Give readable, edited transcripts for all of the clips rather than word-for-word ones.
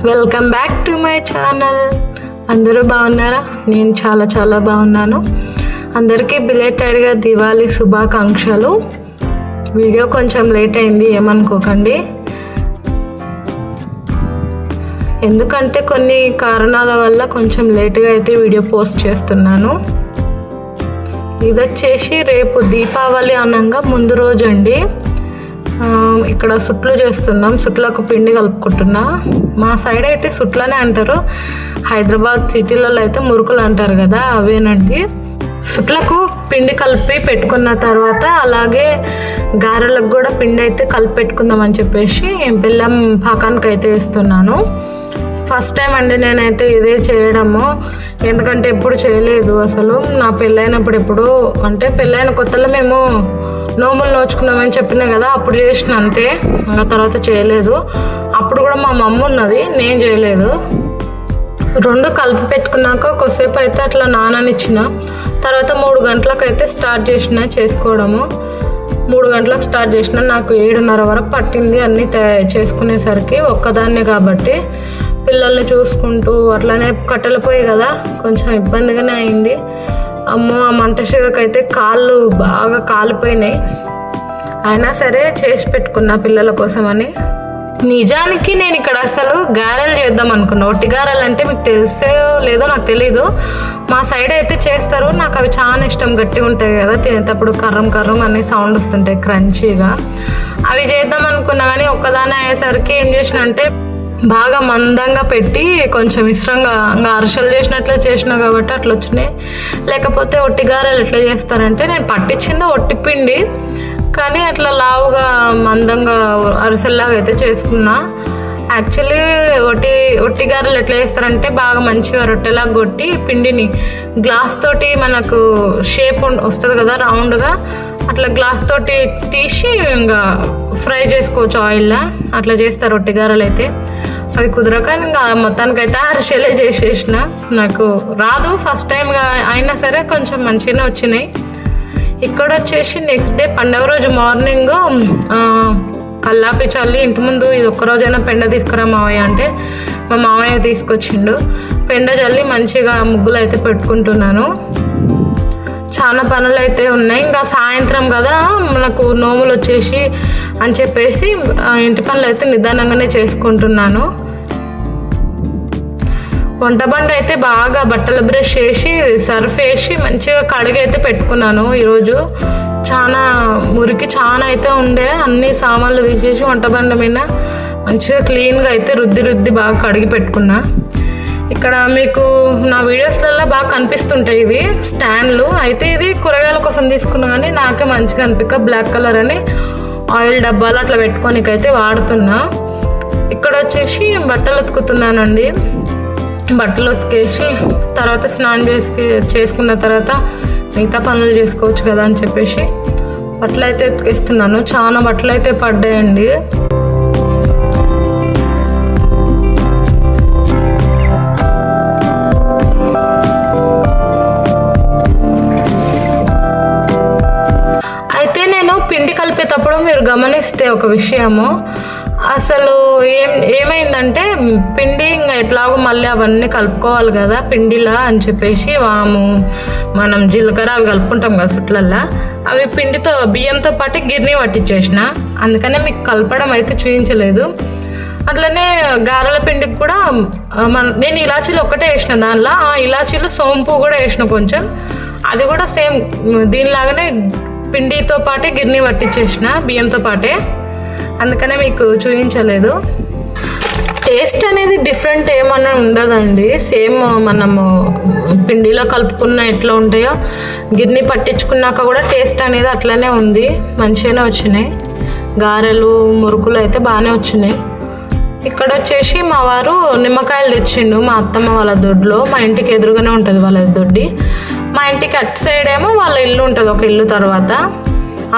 Welcome back to my channel. అందరూ బాగున్నారా? నేను చాలా బాగున్నాను. అందరికీ బిలేటెడ్గా దివాళీ శుభాకాంక్షలు. వీడియో కొంచెం లేట్ అయింది, ఏమనుకోకండి. ఎందుకంటే కొన్ని కారణాల వల్ల కొంచెం లేట్గా అయితే వీడియో పోస్ట్ చేస్తున్నాను. ఇది వచ్చేసి రేపు దీపావళి అనంగా ముందు రోజు అండి. ఇక్కడ సుట్లు చేస్తున్నాం. సుట్లకు పిండి కలుపుకుంటున్నా. మా సైడ్ అయితే సుట్లనే అంటారు, హైదరాబాద్ సిటీలలో అయితే మురుకులు అంటారు కదా, అవేనండి. సుట్లకు పిండి కలిపి పెట్టుకున్న తర్వాత అలాగే గారెలకు కూడా పిండి అయితే కలిపి పెట్టుకుందామని చెప్పేసి బెల్లం పాకానికి అయితే వేస్తున్నాను. ఫస్ట్ టైం అండి నేనైతే ఇదే చేయడము, ఎందుకంటే ఎప్పుడు చేయలేదు అసలు. నా పెళ్ళైనప్పుడు ఎప్పుడు అంటే పెళ్ళైన కొత్తలో మేము నోములు నోచుకున్నామని చెప్పినా కదా, అప్పుడు చేసిన అంతే. ఆ తర్వాత చేయలేదు. అప్పుడు కూడా మా మమ్మ ఉన్నది, నేను చేయలేదు. రెండు కలిపి పెట్టుకున్నాక కొద్దిసేపు అయితే అట్లా నాననిచ్చిన తర్వాత 3 గంటలకు అయితే స్టార్ట్ చేసిన చేసుకోవడము. 3 గంటలకు స్టార్ట్ చేసిన, నాకు 7:30 వరకు పట్టింది అన్నీ చేసుకునేసరికి. ఒక్కదాన్నే కాబట్టి పిల్లల్ని చూసుకుంటూ అట్లానే కట్టెల పొయ్యి కదా, కొంచెం ఇబ్బందిగానే అయింది. అమ్మో, ఆ మంట షేకైతే కాళ్ళు బాగా కాలిపోయినాయి. అయినా సరే చేసి పెట్టుకున్నా పిల్లల కోసమని. నిజానికి నేను ఇక్కడ అసలు గారెలు చేద్దాం అనుకున్నా. ఒట్టి గారెలు అంటే మీకు తెలిసే లేదో నాకు తెలీదు. మా సైడ్ అయితే చేస్తారు, నాకు అవి చాలా ఇష్టం. గట్టిగా ఉంటాయి కదా, తినేటప్పుడు కర్రం అనే సౌండ్ వస్తుంటాయి క్రంచీగా. అవి చేద్దాం అనుకున్నా కానీ ఒక్కదానే అయ్యేసరికి ఏం చేసిన అంటే బాగా మందంగా పెట్టి కొంచెం ఇష్టంగా ఇంకా అరిసెలు చేసినట్లే చేసినా కాబట్టి అట్లా వచ్చినాయి. లేకపోతే ఒట్టి గారెలు ఎట్లా చేస్తారంటే, నేను పట్టించింది ఒట్టి పిండి కానీ అట్లా లావుగా మందంగా అరిసెల్లాగా అయితే చేసుకున్నా. యాక్చువల్లీ ఒట్టి గారెలు ఎట్లా చేస్తారంటే బాగా మంచిగా రొట్టెలాగా కొట్టి పిండిని గ్లాస్ తోటి మనకు షేప్ వస్తుంది కదా రౌండ్గా, అట్లా గ్లాస్ తోటి తీసి ఇంకా ఫ్రై చేసుకోవచ్చు ఆయిల్లో. అట్లా చేస్తారు ఒట్టి గారెలు అయితే. అవి కుదరక ఇంకా మొత్తానికైతే అరిసెలే చేసేసిన. నాకు రాదు ఫస్ట్ టైంగా, అయినా సరే కొంచెం మంచిగానే వచ్చినాయి. ఇక్కడ వచ్చేసి నెక్స్ట్ డే పండగ రోజు మార్నింగ్ కల్లాపి చల్లి ఇంటి ముందు ఇది ఒక్కరోజైనా పెండ తీసుకురా మావయ్య అంటే మా మావయ్య తీసుకొచ్చిండు. పెండ చల్లి మంచిగా ముగ్గులు అయితే పెట్టుకుంటున్నాను. చాలా పనులు అయితే ఉన్నాయి. ఇంకా సాయంత్రం కదా మనకు నోములు వచ్చేసి అని చెప్పేసి ఇంటి పనులు అయితే నిదానంగానే చేసుకుంటున్నాను. వంట బండ అయితే బాగా బట్టల బ్రష్ వేసి సర్ఫ్ వేసి మంచిగా కడిగి అయితే పెట్టుకున్నాను. ఈరోజు చాలా మురికి చాలా అయితే ఉండే, అన్ని సామాన్లు తీసేసి వంట బండ మీద మంచిగా క్లీన్గా అయితే రుద్ది బాగా కడిగి పెట్టుకున్నా. ఇక్కడ మీకు నా వీడియోస్లలో బాగా కనిపిస్తుంటాయి ఇవి స్టాండ్లు. అయితే ఇది కూరగాయల కోసం తీసుకున్నా కానీ నాకే మంచిగా అనిపించక బ్లాక్ కలర్ అని ఆయిల్ డబ్బాలు అట్లా పెట్టుకోనికైతే వాడుతున్నా. ఇక్కడ వచ్చేసి బట్టలు ఉతుకుతున్నానండి. బట్టలు ఉతికేసి తర్వాత స్నానం చేసుకున్న తర్వాత మిగతా పనులు చేసుకోవచ్చు కదా అని చెప్పేసి బట్టలు అయితే ఉతికేస్తున్నాను. చాలా బట్టలు అయితే పడ్డాయండి. అయితే నేను పిండి కలిపేటప్పుడు మీరు గమనిస్తే ఒక విషయము, అసలు ఏమైందంటే పిండి ఇంకా ఎట్లాగో మళ్ళీ అవన్నీ కలుపుకోవాలి కదా పిండిలా అని చెప్పేసి వాము మనం జీలకర్ర అవి కలుపుకుంటాం కదా సుట్లల్లో, అవి పిండితో బియ్యంతో పాటు గిర్నీ పట్టించేసిన. అందుకనే మీకు కలపడం అయితే చూపించలేదు. అట్లనే గారెల పిండికి కూడా నేను ఇలాచీలు ఒక్కటే వేసిన, దానిలో ఇలాచీలు సోంపు కూడా వేసిన కొంచెం. అది కూడా సేమ్ దీనిలాగానే పిండితో పాటే గిర్నీ పట్టించేసిన బియ్యంతో పాటే, అందుకనే మీకు చూపించలేదు. టేస్ట్ అనేది డిఫరెంట్ ఏమన్నా ఉండదండి. సేమ్ మనము పిండిలో కలుపుకున్న ఎట్లా ఉంటాయో గిర్నీ పట్టించుకున్నాక కూడా టేస్ట్ అనేది అట్లనే ఉంది. మంచిగానే వచ్చినాయి గారెలు, మురుకులు అయితే బాగానే వచ్చినాయి. ఇక్కడ వచ్చేసి మా వారు నిమ్మకాయలు తెచ్చిండు మా అత్తమ్మ వాళ్ళ దొడ్లో. మా ఇంటికి ఎదురుగానే ఉంటుంది వాళ్ళ దొడ్డి. మా ఇంటికి అటు సైడ్ ఏమో వాళ్ళ ఇల్లు ఉంటుంది, ఒక ఇల్లు తర్వాత.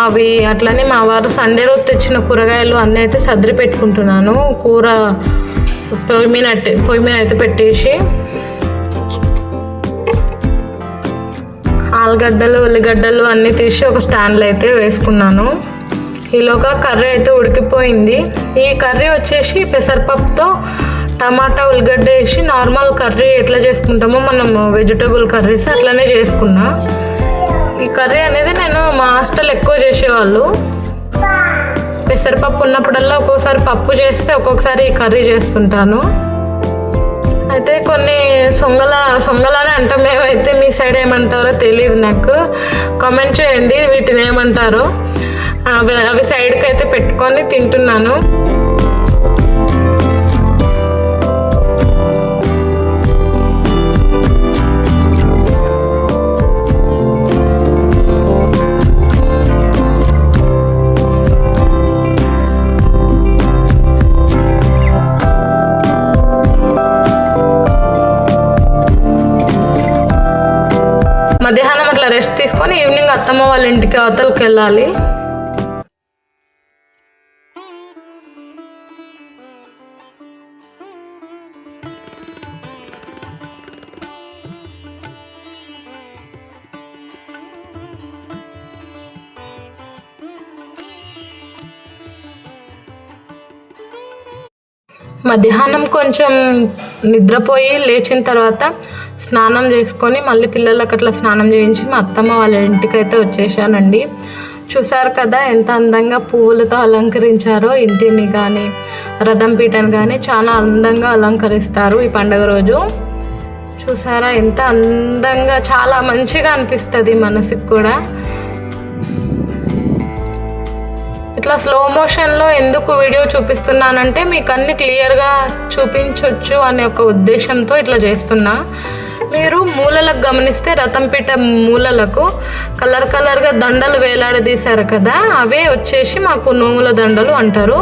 అవి అట్లనే మా వారు సండే రోజు తెచ్చిన కూరగాయలు అన్నీ అయితే సర్ది పెట్టుకుంటున్నాను. కూర పొయ్యి మీద అయితే పెట్టేసి ఆలుగడ్డలు ఉల్లిగడ్డలు అన్నీ తీసి ఒక స్టాండ్లో అయితే వేసుకున్నాను. ఈలోగా కర్రీ అయితే ఉడికిపోయింది. ఈ కర్రీ వచ్చేసి పెసరపప్పుతో టమాటా ఉల్లిగడ్డ వేసి నార్మల్ కర్రీ ఎట్లా చేసుకుంటామో మనం వెజిటబుల్ కర్రీస్ అట్లనే చేసుకున్నా. ఈ కర్రీ అనేది నేను మా హాస్టల్ ఎక్కువ చేసేవాళ్ళు. పెసరపప్పు ఉన్నప్పుడల్లా ఒక్కొక్కసారి పప్పు చేస్తే ఒక్కొక్కసారి ఈ కర్రీ చేస్తుంటాను. అయితే కొన్ని సొంగలానే అంటాం మేమైతే, మీ సైడ్ ఏమంటారో తెలియదు నాకు, కామెంట్ చేయండి వీటిని ఏమంటారో. అవి సైడ్కి అయితే పెట్టుకొని తింటున్నాను. మధ్యాహ్నం అట్లా రెస్ట్ తీసుకొని ఈవినింగ్ అత్తమ్మ వాళ్ళ ఇంటికి అవతలకి వెళ్ళాలి. మధ్యాహ్నం కొంచెం నిద్రపోయి లేచిన తర్వాత స్నానం చేసుకొని మళ్ళీ పిల్లలకి అట్లా స్నానం చేయించి మా అత్తమ్మ వాళ్ళ ఇంటికి అయితే వచ్చేసానండి. చూసారు కదా ఎంత అందంగా పువ్వులతో అలంకరించారో ఇంటిని కానీ రథం పీఠను కానీ చాలా అందంగా అలంకరిస్తారు ఈ పండుగ రోజు. చూసారా ఎంత అందంగా, చాలా మంచిగా అనిపిస్తుంది మనసుకు కూడా. ఇట్లా స్లో మోషన్లో ఎందుకు వీడియో చూపిస్తున్నానంటే మీకు అన్ని క్లియర్గా చూపించవచ్చు అనే ఒక ఉద్దేశంతో ఇట్లా చేస్తున్నా. మీరు మూలలకు గమనిస్తే రథంపీఠ మూలలకు కలర్గా దండలు వేలాడదీశారు కదా, అవే వచ్చేసి మాకు నోముల దండలు అంటారు.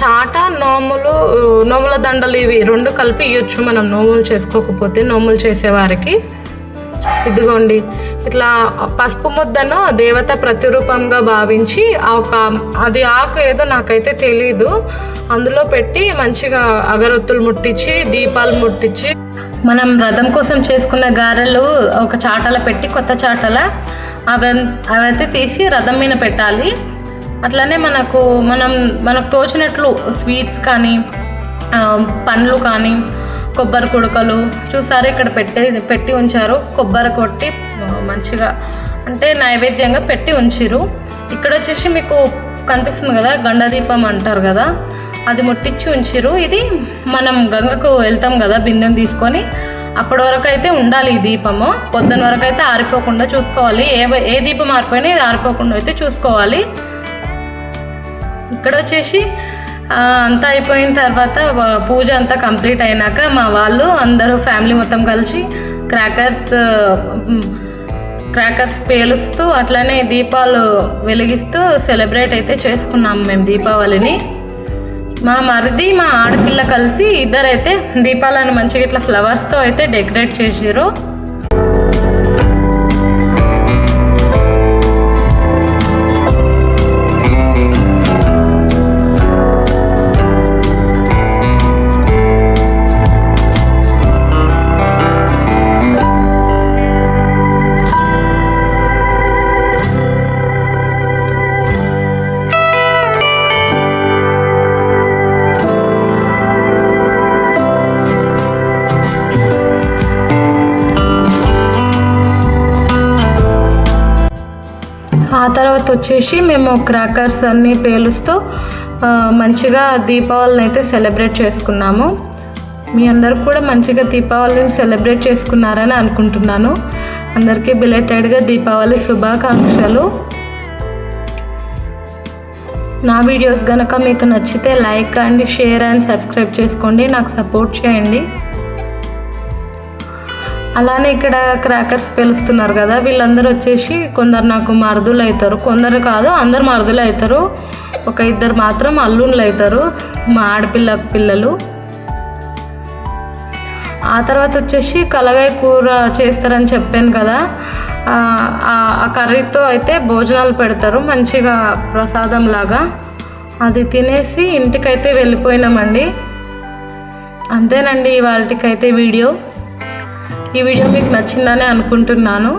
చాట నోముల దండలు ఇవి రెండు కలిపి ఇవ్వచ్చు మనం నోములు చేసుకోకపోతే, నోములు చేసేవారికి. ఇదిగోండి ఇట్లా పసుపు ముద్దను దేవత ప్రతిరూపంగా భావించి అది ఆకు ఏదో నాకైతే తెలీదు, అందులో పెట్టి మంచిగా అగరొత్తులు ముట్టించి దీపాలు ముట్టించి మనం రథం కోసం చేసుకున్న గారెలు ఒక చాటలో పెట్టి కొత్త చాటల అవైతే తీసి రథం మీద పెట్టాలి. అట్లనే మనకు తోచినట్లు స్వీట్స్ కానీ పండ్లు కానీ కొబ్బరి కుడకలు చూసారు ఇక్కడ పెట్టి ఉంచారు. కొబ్బరి కొట్టి మంచిగా అంటే నైవేద్యంగా పెట్టి ఉంచిరు. ఇక్కడ వచ్చేసి మీకు కనిపిస్తుంది కదా గండదీపం అంటారు కదా, అది ముట్టించి ఉంచిరు. ఇది మనం గంగకు వెళ్తాం కదా బిందెను తీసుకొని, అప్పటి వరకు అయితే ఉండాలి ఈ దీపము. పొద్దున వరకు అయితే ఆరిపోకుండా చూసుకోవాలి. ఏ దీపం ఆరిపోయినా ఇది ఆరిపోకుండా అయితే చూసుకోవాలి. ఇక్కడ వచ్చేసి అంతా అయిపోయిన తర్వాత పూజ అంతా కంప్లీట్ అయినాక మా వాళ్ళు అందరూ ఫ్యామిలీ మొత్తం కలిసి క్రాకర్స్ పేలుస్తూ అట్లనే దీపాలు వెలిగిస్తూ సెలబ్రేట్ అయితే చేసుకున్నాము మేము దీపావళిని. మా మరిది మా ఆడపిల్ల కలిసి ఇద్దరైతే దీపాలను మంచిగా ఇట్లా ఫ్లవర్స్తో అయితే డెకరేట్ చేసారు. ఆ తర్వాత వచ్చేసి మేము క్రాకర్స్ అన్నీ పేలుస్తూ మంచిగా దీపావళిని అయితే సెలబ్రేట్ చేసుకున్నాము. మీ అందరూ కూడా మంచిగా దీపావళిని సెలబ్రేట్ చేసుకున్నారని అనుకుంటున్నాను. అందరికీ బిలేటెడ్గా దీపావళి శుభాకాంక్షలు. నా వీడియోస్ కనుక మీకు నచ్చితే like and share and subscribe చేసుకోండి, నాకు సపోర్ట్ చేయండి. అలానే ఇక్కడ క్రాకర్స్ పేలుస్తున్నారు కదా, వీళ్ళందరూ వచ్చేసి కొందరు నాకు మరుదులు అవుతారు, కొందరు కాదు అందరు మరుదులు అవుతారు, ఒక ఇద్దరు మాత్రం అల్లుళ్ళు అవుతారు మా ఆడపిల్ల పిల్లలు. ఆ తర్వాత వచ్చేసి కలగాయ కూర చేస్తారని చెప్పాను కదా, ఆ కర్రీతో అయితే భోజనాలు పెడతారు మంచిగా ప్రసాదం లాగా. అది తినేసి ఇంటికైతే వెళ్ళిపోయినామండి. అంతేనండి ఇవాళకైతే వీడియో. ఈ వీడియో మీకు నచ్చిందని అనుకుంటున్నాను.